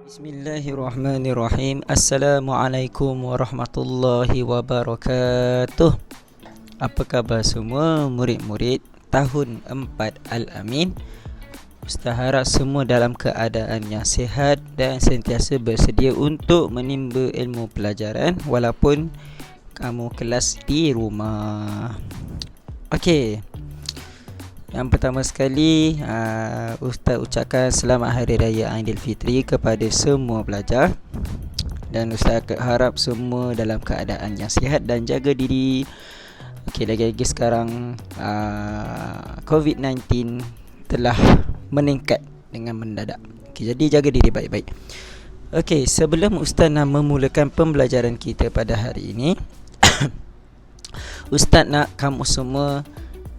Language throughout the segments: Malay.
Bismillahirrahmanirrahim. Assalamualaikum warahmatullahi wabarakatuh. Apa khabar semua murid-murid tahun 4 Al-Amin? Ustaz harap semua dalam keadaan yang sihat dan sentiasa bersedia untuk menimba ilmu pelajaran walaupun kamu kelas di rumah. Okey. Yang pertama sekali, Ustaz ucapkan selamat Hari Raya Aidilfitri kepada semua pelajar. Dan Ustaz harap semua dalam keadaan yang sihat dan jaga diri. Okey, lagi-lagi sekarang COVID-19 telah meningkat dengan mendadak. Okey, jadi jaga diri baik-baik. Okey, sebelum Ustaz nak memulakan pembelajaran kita pada hari ini, Ustaz nak kamu semua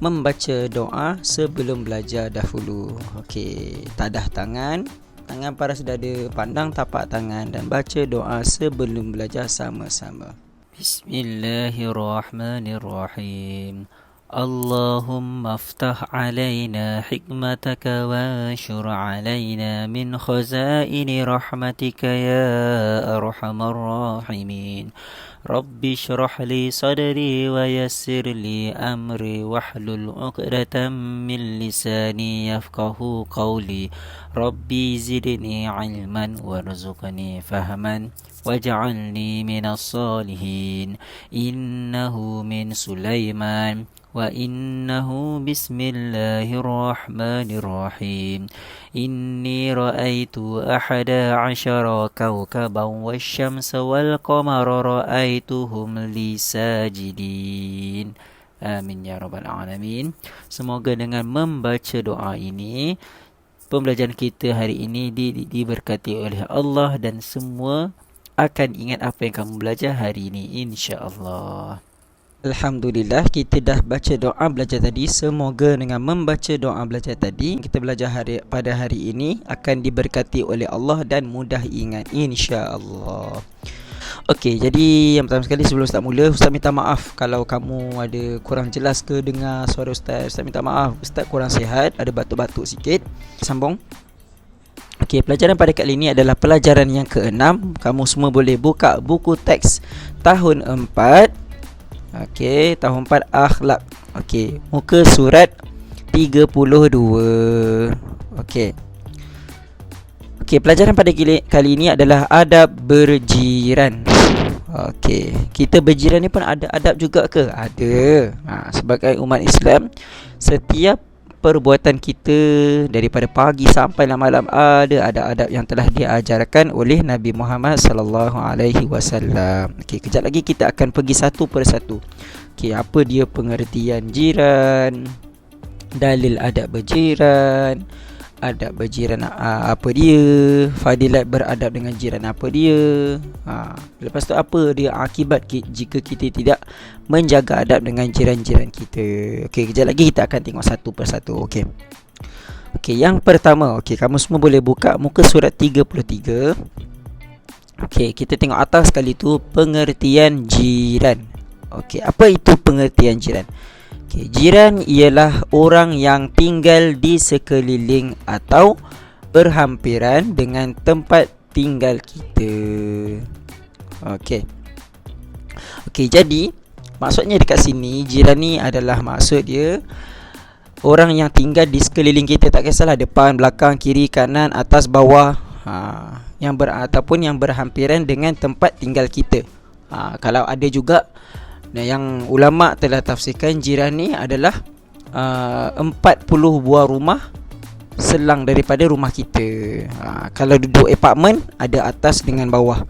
membaca doa sebelum belajar dahulu. Okey, tadah tangan paras dada, pandang tapak tangan dan baca doa sebelum belajar sama-sama. Bismillahirrahmanirrahim. Allahumma aftah alaina hikmataka wa anshur alaina min khazaini rahmatika ya arhamar rahimin. Rabbi shrah li sadri wa yassir li amri wahlul 'uqdatam min lisani yafqahu qawli. Rabbi zidni ilman warzuqni fahman waj'alni minas salihin. Innahu min Sulaiman wa innahu bismillahirrahmanirrahim. Inni ra'aitu ahada 'asyara kawkaban wasyamsa wal qamara ra'aituhum li sajidin. Amin ya rabbal alamin. Semoga dengan membaca doa ini pembelajaran kita hari ini diberkati oleh Allah dan semua akan ingat apa yang kamu belajar hari ini, insya-Allah. Alhamdulillah, kita dah baca doa belajar tadi. Semoga dengan membaca doa belajar tadi, kita belajar pada hari ini akan diberkati oleh Allah dan mudah ingat, insya-Allah. Okey, jadi yang pertama sekali sebelum Ustaz mula, Ustaz minta maaf kalau kamu ada kurang jelas ke dengar suara Ustaz. Ustaz minta maaf, Ustaz kurang sihat, ada batuk-batuk sikit. Sambung. Okey, pelajaran pada kali ini adalah pelajaran yang ke-6. Kamu semua boleh buka buku teks tahun 4. Okey, tahun 4 akhlak. Okey, muka surat 32. Okey. Okey, pelajaran pada kali ini adalah adab berjiran. Okey, kita berjiran ni pun ada adab juga ke? Ada. Sebagai umat Islam, setiap perbuatan kita daripada pagi sampai malam ada adab yang telah diajarkan oleh Nabi Muhammad sallallahu alaihi wasallam. Okey, kejap lagi kita akan pergi satu persatu. Okey, apa dia pengertian jiran, dalil adab berjiran, adab berjiran apa dia, fadilat beradab dengan jiran apa dia, lepas tu apa dia akibat jika kita tidak menjaga adab dengan jiran-jiran kita. Okey, kejap lagi kita akan tengok satu persatu. Okey. Okey, yang pertama, okey, kamu semua boleh buka muka surat 33. Okey, kita tengok atas sekali tu pengertian jiran. Okey, apa itu pengertian jiran? Okay, jiran ialah orang yang tinggal di sekeliling atau berhampiran dengan tempat tinggal kita. Okey. Okey, jadi maksudnya dekat sini jiran ni adalah maksud dia orang yang tinggal di sekeliling kita, tak kisahlah depan, belakang, kiri, kanan, atas, bawah, ataupun yang berhampiran dengan tempat tinggal kita. Kalau ada juga yang ulama telah tafsirkan jiran ni adalah 40 buah rumah selang daripada rumah kita. Kalau duduk apartmen ada atas dengan bawah.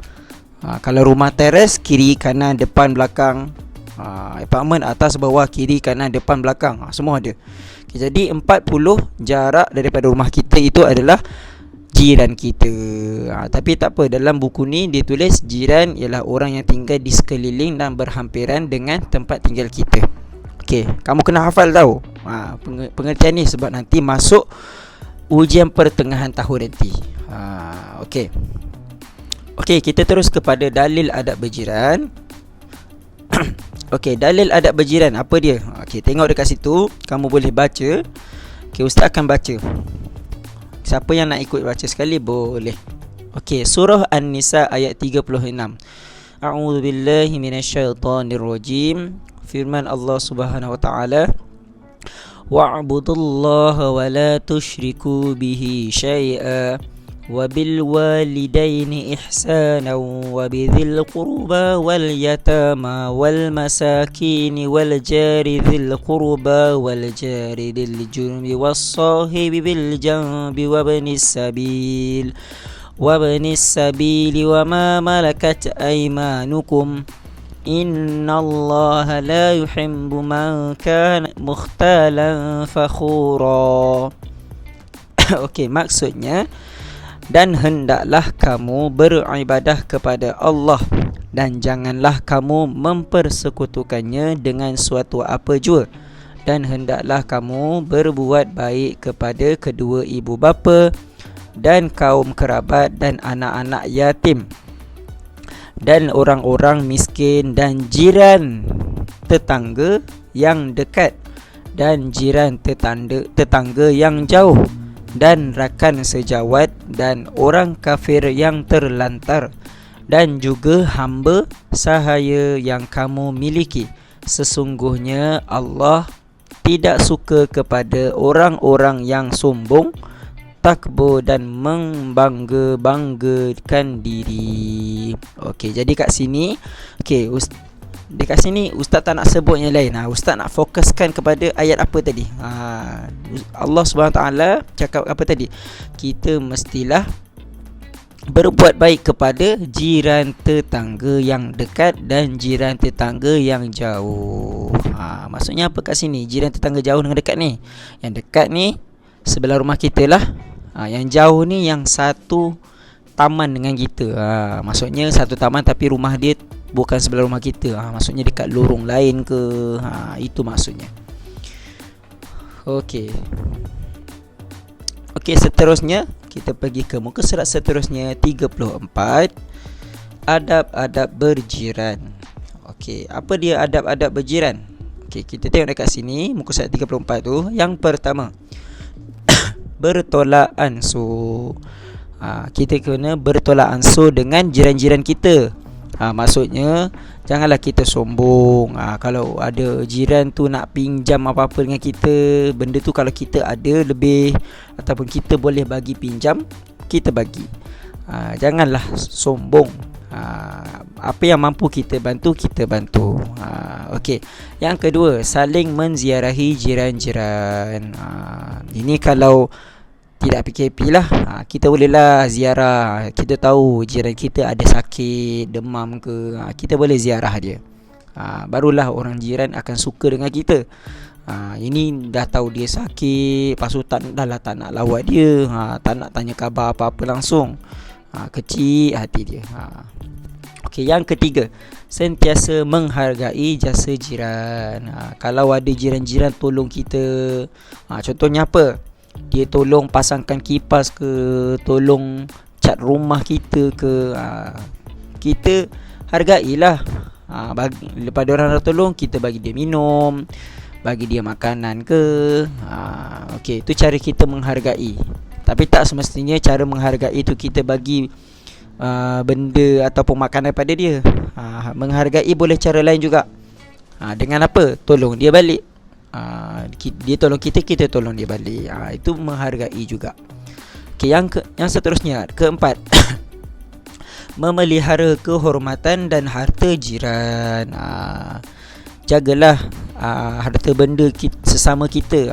Kalau rumah teres, kiri, kanan, depan, belakang. Apartmen atas, bawah, kiri, kanan, depan, belakang, semua ada. Okay, jadi 40 jarak daripada rumah kita itu adalah jiran kita. Tapi tak apa, dalam buku ni dia tulis jiran ialah orang yang tinggal di sekeliling dan berhampiran dengan tempat tinggal kita. Okey, kamu kena hafal tahu pengertian ni sebab nanti masuk ujian pertengahan tahun nanti. Okey. Okey, kita terus kepada dalil adab berjiran. Okey, dalil adab berjiran apa dia? Okey, tengok dekat situ, kamu boleh baca. Okey, ustaz akan baca. Siapa yang nak ikut baca sekali boleh. Okey, surah An-Nisa ayat 36. A'udzu billahi minasyaitonir rajim. Firman Allah Subhanahu wa taala, wa'budullaha wa la tusyriku bihi syai'a wa bil walidaini ihsana wa bidzil qurba wal yatama wal masakin wal jari dzil qurba wal jari dzil junbi was sahibi bil janbi wa ibnis sabil وما ملكت أيمانكم إن الله لا يحب من كان مختالا فخورا. Okey, maksudnya, dan hendaklah kamu beribadah kepada Allah dan janganlah kamu mempersekutukannya dengan suatu apa jua, dan hendaklah kamu berbuat baik kepada kedua ibu bapa dan kaum kerabat dan anak-anak yatim dan orang-orang miskin dan jiran tetangga yang dekat dan jiran tetangga yang jauh dan rakan sejawat dan orang kafir yang terlantar dan juga hamba sahaya yang kamu miliki. Sesungguhnya Allah tidak suka kepada orang-orang yang sombong, takbur dan membangga-banggakan diri. Okey, jadi kat sini, dekat sini Ustaz tak nak sebut yang lain. Ustaz nak fokuskan kepada ayat apa tadi. Allah Subhanahu taala cakap apa tadi? Kita mestilah berbuat baik kepada jiran tetangga yang dekat dan jiran tetangga yang jauh. Maksudnya apa kat sini? Jiran tetangga jauh dengan dekat ni. Yang dekat ni sebelah rumah kita lah. Yang jauh ni yang satu taman dengan kita. Maksudnya satu taman tapi rumah dia bukan sebelah rumah kita. Maksudnya dekat lorong lain ke. Itu maksudnya. Okey, seterusnya kita pergi ke muka surat seterusnya 34. Adab-adab berjiran. Okey, apa dia adab-adab berjiran? Okey, kita tengok dekat sini muka surat 34 tu. Yang pertama, bertolak ansur. Kita kena bertolak ansur dengan jiran-jiran kita. Maksudnya janganlah kita sombong. Kalau ada jiran tu nak pinjam apa-apa dengan kita, benda tu kalau kita ada lebih ataupun kita boleh bagi pinjam, kita bagi. Janganlah sombong. Apa yang mampu kita bantu, kita bantu. Okey. Yang kedua, saling menziarahi jiran-jiran. Ini kalau tidak PKP lah, kita bolehlah ziarah. Kita tahu jiran kita ada sakit, demam ke, kita boleh ziarah dia. Barulah orang jiran akan suka dengan kita. Ini dah tahu dia sakit, lepas tu tak nak lawat dia, tak nak tanya khabar apa-apa langsung. Kecil hati dia. Okey, yang ketiga, sentiasa menghargai jasa jiran. Kalau ada jiran-jiran tolong kita, contohnya apa? Dia tolong pasangkan kipas ke, tolong cat rumah kita ke, kita hargailah. Lepas orang dah tolong, kita bagi dia minum, bagi dia makanan ke. Okey, itu cara kita menghargai. Tapi tak semestinya cara menghargai itu kita bagi benda ataupun makanan pada dia. Menghargai boleh cara lain juga. Dengan apa? Tolong dia balik. Dia tolong kita, kita tolong dia balik. Itu menghargai juga. Okey, yang seterusnya, keempat, memelihara kehormatan dan harta jiran. Jagalah harta benda sesama kita.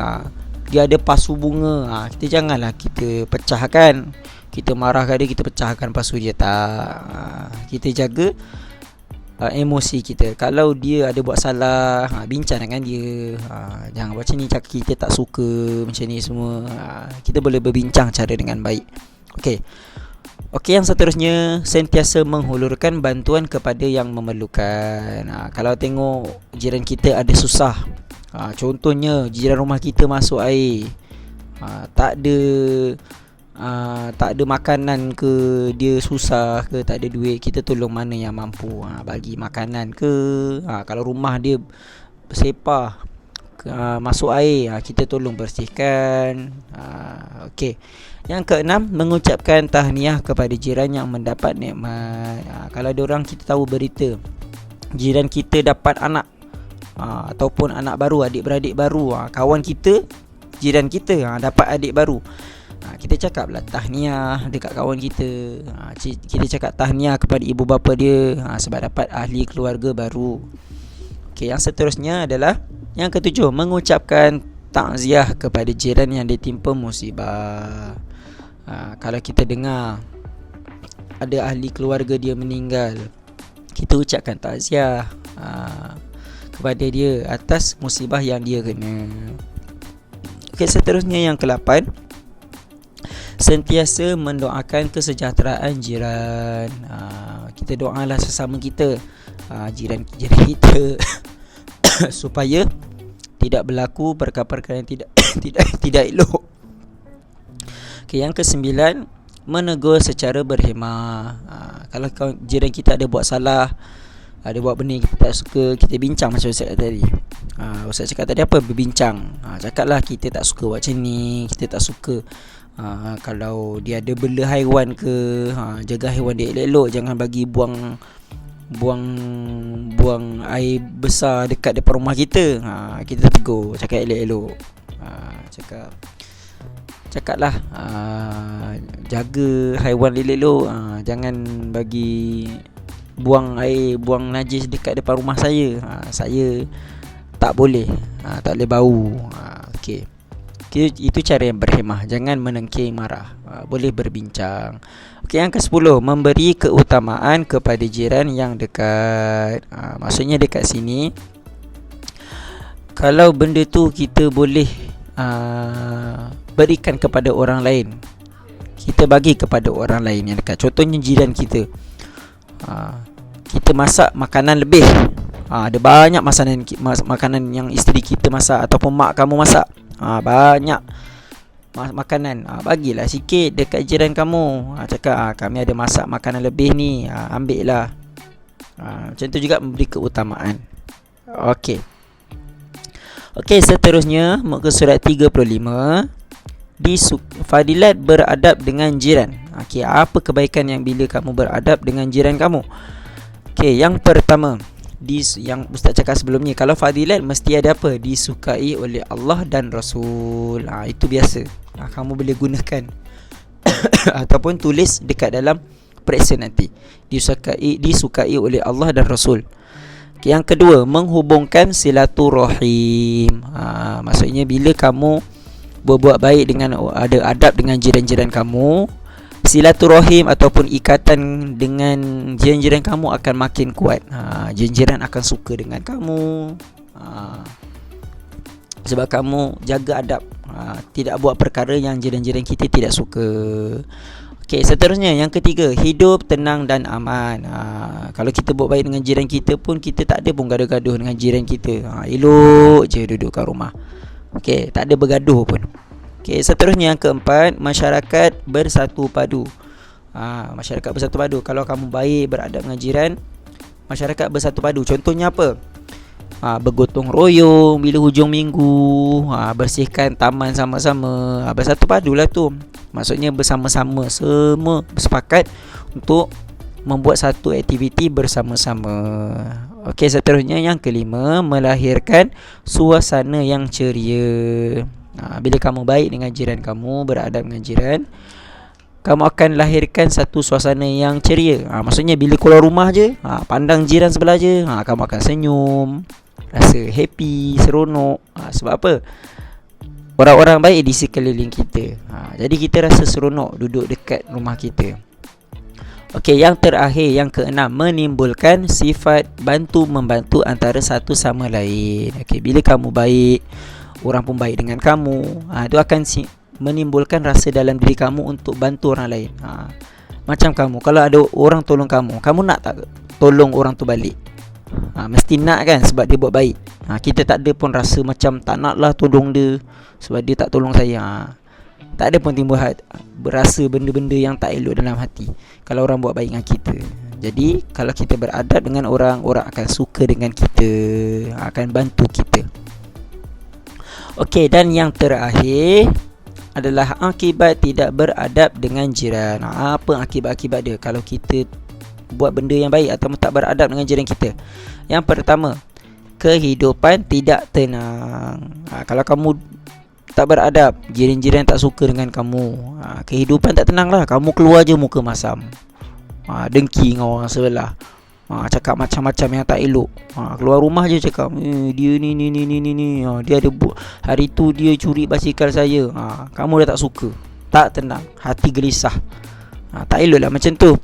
Dia ada pasu bunga, kita janganlah kita pecahkan. Kita marahkan dia, kita pecahkan pasu dia, tak. Kita jaga emosi kita. Kalau dia ada buat salah, bincang dengan dia. Jangan macam ni, cakap kita tak suka macam ni semua. Kita boleh berbincang cara dengan baik. Okey, yang seterusnya, sentiasa menghulurkan bantuan kepada yang memerlukan. Kalau tengok jiran kita ada susah, contohnya jiran rumah kita masuk air, tak ada makanan ke, dia susah ke, tak ada duit, kita tolong mana yang mampu. Bagi makanan ke. Kalau rumah dia bersepah, masuk air, kita tolong bersihkan. Okey. Yang keenam, mengucapkan tahniah kepada jiran yang mendapat nikmat. Kalau ada orang kita tahu berita jiran kita dapat anak, ataupun anak baru, adik-beradik baru, kawan kita, jiran kita dapat adik baru, kita cakaplah tahniah dekat kawan kita. Kita cakap tahniah kepada ibu bapa dia, sebab dapat ahli keluarga baru. Okey, yang seterusnya adalah yang ketujuh, mengucapkan takziah kepada jiran yang ditimpa musibah. Kalau kita dengar ada ahli keluarga dia meninggal, kita ucapkan takziah kepada dia atas musibah yang dia kena. Okey, seterusnya yang ke-8, sentiasa mendoakan kesejahteraan jiran. Kita doalah sesama kita, jiran kita supaya tidak berlaku perkara-perkara yang tidak elok. Okey, yang ke-9, menegur secara berhemah. Kalau jiran kita ada buat salah, ada buat benda yang kita tak suka, kita bincang macam Ustaz cakap tadi. Ustaz cakap tadi apa? Berbincang. Cakaplah kita tak suka buat macam ni, kita tak suka kalau dia ada bela haiwan ke, jaga haiwan dia elok-elok, jangan bagi buang air besar dekat depan rumah kita. Kita tegur, cakap elok-elok. Cakaplah jaga haiwan elok-elok, jangan bagi buang air, buang najis dekat depan rumah saya. Saya tak boleh, tak boleh bau. Okey. Itu cara yang berhemah, jangan menengking marah, boleh berbincang. Okey, yang ke-10, memberi keutamaan kepada jiran yang dekat. Maksudnya dekat sini, kalau benda tu kita boleh berikan kepada orang lain, kita bagi kepada orang lain yang dekat. Contohnya jiran kita, kita masak makanan lebih, ada banyak makanan yang isteri kita masak ataupun mak kamu masak, banyak makanan, bagilah sikit dekat jiran kamu. Cakap kami ada masak makanan lebih ni, ambil lah. Macam tu juga memberi keutamaan. Okey, seterusnya muka surat 35, fadilat beradab dengan jiran. Okey, apa kebaikan yang bila kamu beradab dengan jiran kamu? Okey, yang pertama, yang Ustaz cakap sebelum ni, kalau fadilat mesti ada apa? Disukai oleh Allah dan Rasul. Itu biasa. Kamu boleh gunakan ataupun tulis dekat dalam periksa nanti. Disukai oleh Allah dan Rasul. Okay, yang kedua, menghubungkan silaturahim. Maksudnya bila kamu berbuat baik dengan, ada adab dengan jiran-jiran kamu, silaturahim ataupun ikatan dengan jiran-jiran kamu akan makin kuat. Jiran-jiran akan suka dengan kamu, sebab kamu jaga adab, tidak buat perkara yang jiran-jiran kita tidak suka. Okey, seterusnya yang ketiga, hidup tenang dan aman. Kalau kita buat baik dengan jiran kita pun, kita tak ada pun gaduh-gaduh dengan jiran kita. Elok je duduk kat rumah. Okey, tak ada bergaduh pun. Okey, seterusnya yang keempat, masyarakat bersatu padu. Masyarakat bersatu padu. Kalau kamu baik beradab dengan jiran, masyarakat bersatu padu. Contohnya apa? Bergotong royong bila hujung minggu, bersihkan taman sama-sama. Bersatu padulah tu. Maksudnya bersama-sama, semua bersepakat untuk membuat satu aktiviti bersama-sama. Okey, seterusnya yang kelima, melahirkan suasana yang ceria. Bila kamu baik dengan jiran kamu, beradab dengan jiran, kamu akan lahirkan satu suasana yang ceria. Maksudnya bila keluar rumah je, pandang jiran sebelah je, kamu akan senyum, rasa happy, seronok. Sebab apa? Orang-orang baik di sekeliling kita. Jadi kita rasa seronok duduk dekat rumah kita. Okey, yang terakhir, yang keenam, menimbulkan sifat bantu-membantu antara satu sama lain. Okey, bila kamu baik, orang pun baik dengan kamu, itu akan menimbulkan rasa dalam diri kamu untuk bantu orang lain. Macam kamu, kalau ada orang tolong kamu, kamu nak tak tolong orang tu balik? Mesti nak kan, sebab dia buat baik. Kita tak ada pun rasa macam tak naklah tolong dia sebab dia tak tolong saya. Tak ada pun timbul berasa benda-benda yang tak elok dalam hati kalau orang buat baik dengan kita. Jadi kalau kita beradab dengan orang, orang akan suka dengan kita, akan bantu kita. Okey, dan yang terakhir adalah akibat tidak beradab dengan jiran. Apa akibat-akibat dia kalau kita buat benda yang baik atau tak beradab dengan jiran kita? Yang pertama, kehidupan tidak tenang. Kalau kamu tak beradab, jiran-jiran tak suka dengan kamu, kehidupan tak tenang lah. Kamu keluar je muka masam, dengki dengan orang sebelah, cakap macam-macam yang tak elok. Keluar rumah je cakap, dia ni, dia ada hari tu dia curi basikal saya. Kamu dah tak suka, tak tenang, hati gelisah. Tak elok lah macam tu.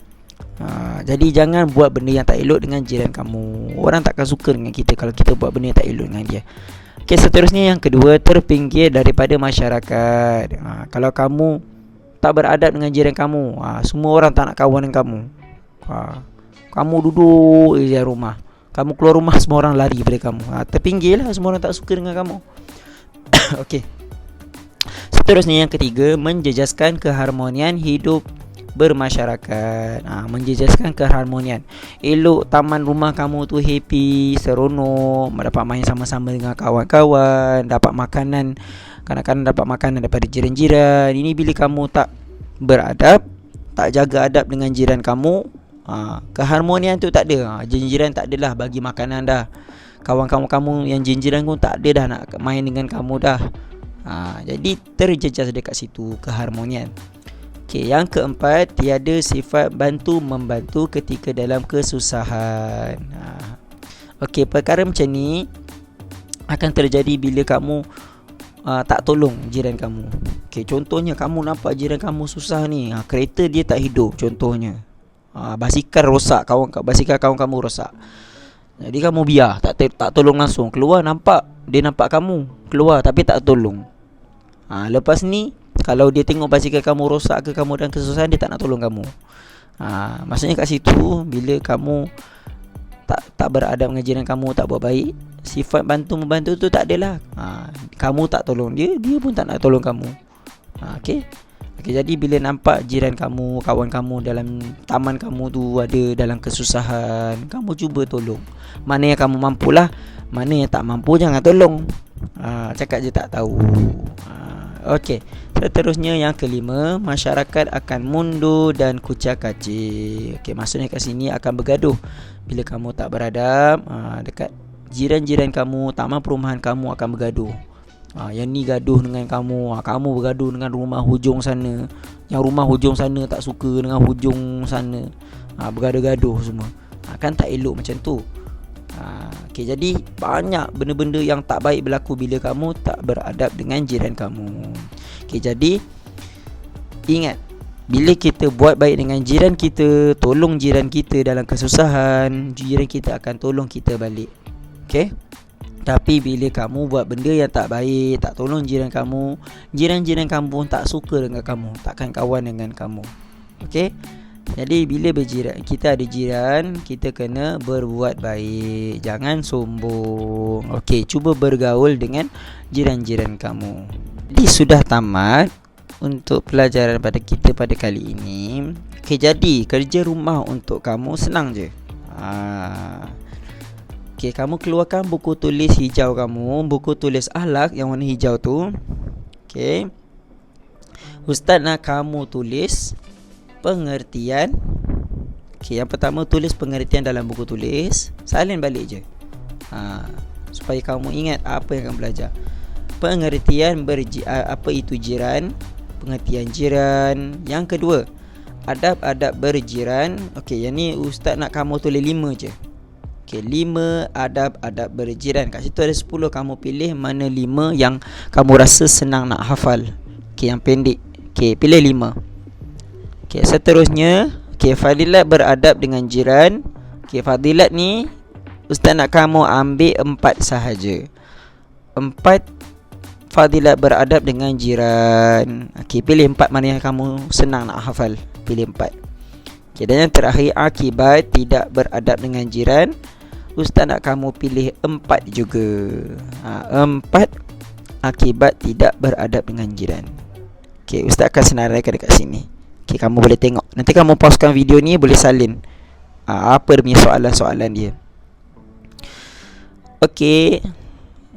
Jadi jangan buat benda yang tak elok dengan jiran kamu. Orang takkan suka dengan kita kalau kita buat benda yang tak elok dengan dia. Okey, seterusnya yang kedua, terpinggir daripada masyarakat. Kalau kamu tak beradab dengan jiran kamu, semua orang tak nak kawan dengan kamu. Kamu duduk di rumah, kamu keluar rumah semua orang lari daripada kamu. Terpinggirlah, semua orang tak suka dengan kamu. Okey. Seterusnya yang ketiga, menjejaskan keharmonian hidup bermasyarakat. Menjejaskan keharmonian. Elok taman rumah kamu tu happy, seronok, dapat main sama-sama dengan kawan-kawan, dapat makanan, kadang-kadang dapat makanan daripada jiran-jiran. Ini bila kamu tak beradab, tak jaga adab dengan jiran kamu, keharmonian tu tak ada. Jiran-jiran tak adalah bagi makanan dah. Kawan-kawan yang jiran-jiran pun tak ada dah nak main dengan kamu dah. Jadi terjejas dekat situ keharmonian. Okey, yang keempat, tiada sifat bantu-membantu ketika dalam kesusahan. Okey, perkara macam ni akan terjadi bila kamu tak tolong jiran kamu. Okey, contohnya kamu nampak jiran kamu susah ni, kereta dia tak hidup contohnya. Basikal rosak, basikal kawan kamu rosak. Jadi kamu biar, tak tolong langsung. Keluar dia nampak kamu keluar tapi tak tolong. Lepas ni kalau dia tengok basikal kamu rosak ke kamu dalam kesusahan, dia tak nak tolong kamu. Maksudnya kat situ bila kamu tak beradab dengan jiran kamu, tak buat baik, sifat bantu-membantu tu tak adalah. Kamu tak tolong dia, dia pun tak nak tolong kamu. Okey. Jadi bila nampak jiran kamu, kawan kamu dalam taman kamu tu ada dalam kesusahan, kamu cuba tolong. Mana yang kamu mampulah, mana yang tak mampu jangan tolong. Cakap je tak tahu. Okey. Seterusnya yang kelima, masyarakat akan mundur dan kucak-kacir. Okey, maksudnya kat sini akan bergaduh. Bila kamu tak beradab, dekat jiran-jiran kamu, taman perumahan kamu akan bergaduh. Yang ni gaduh dengan kamu, kamu bergaduh dengan rumah hujung sana. Yang rumah hujung sana tak suka dengan hujung sana. Bergaduh-gaduh semua. Kan tak elok macam tu. Okay, jadi banyak benda-benda yang tak baik berlaku bila kamu tak beradab dengan jiran kamu. Okay, jadi ingat, bila kita buat baik dengan jiran kita, tolong jiran kita dalam kesusahan, jiran kita akan tolong kita balik. Okay. Tapi bila kamu buat benda yang tak baik, tak tolong jiran kamu, jiran-jiran kamu pun tak suka dengan kamu, takkan kawan dengan kamu. Okay. Jadi bila kita ada jiran, kita kena berbuat baik, jangan sombong. Okey, cuba bergaul dengan jiran-jiran kamu. Jadi sudah tamat untuk pelajaran pada kita pada kali ini. Okey, jadi kerja rumah untuk kamu senang je. Okey, kamu keluarkan buku tulis hijau kamu, buku tulis akhlak yang warna hijau tu. Okey. Ustaz nak kamu tulis pengertian. Okey, yang pertama tulis pengertian dalam buku tulis, salin balik je. Supaya kamu ingat apa yang kamu belajar. Pengertian apa itu jiran, pengertian jiran. Yang kedua, adab-adab berjiran. Okey, yang ni ustaz nak kamu tulis 5 je. Okey, 5 adab-adab berjiran. Kat situ ada 10, kamu pilih mana 5 yang kamu rasa senang nak hafal. Okey, yang pendek. Okey, pilih 5. Okey, seterusnya, fadilat beradab dengan jiran. Okey, fadilat ni ustaz nak kamu ambil 4 sahaja. 4 fadilat beradab dengan jiran. Okey, pilih 4 mana yang kamu senang nak hafal. Pilih 4. Okey, dan yang terakhir, akibat tidak beradab dengan jiran. Ustaz nak kamu pilih 4 juga. 4 akibat tidak beradab dengan jiran. Okey, ustaz akan senaraikan dekat sini. Okay, kamu boleh tengok. Nanti kamu pausekan video ni, boleh salin apa dia punya soalan-soalan dia. Okay,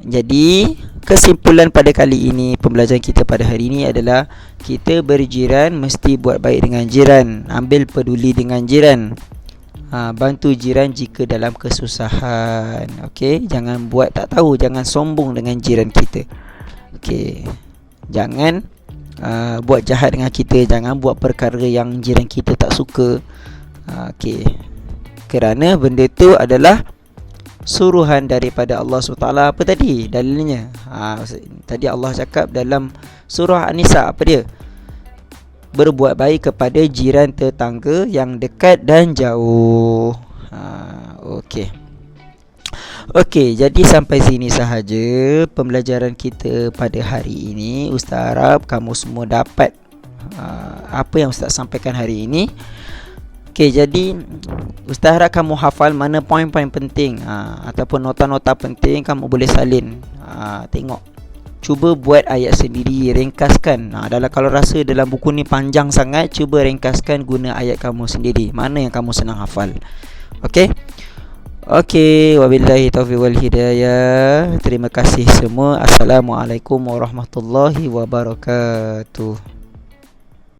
Jadi kesimpulan pada kali ini, pembelajaran kita pada hari ini adalah kita berjiran mesti buat baik dengan jiran, ambil peduli dengan jiran, bantu jiran jika dalam kesusahan. Okey, jangan buat tak tahu, jangan sombong dengan jiran kita. Okey, jangan buat jahat dengan kita, jangan buat perkara yang jiran kita tak suka. Okey, kerana benda tu adalah suruhan daripada Allah SWT. Apa tadi dalilnya? Tadi Allah cakap dalam surah An-Nisa, apa dia? Berbuat baik kepada jiran tetangga yang dekat dan jauh. Okey. Okey, jadi sampai sini sahaja pembelajaran kita pada hari ini. Ustaz harap kamu semua dapat apa yang Ustaz sampaikan hari ini. Okey, jadi Ustaz harap kamu hafal mana poin-poin penting, ataupun nota-nota penting kamu boleh salin. Tengok, cuba buat ayat sendiri, ringkaskan. Kalau rasa dalam buku ni panjang sangat, cuba ringkaskan guna ayat kamu sendiri, mana yang kamu senang hafal. Okey. Okey, wabillahi taufiq wal hidayah. Terima kasih semua. Assalamualaikum warahmatullahi wabarakatuh.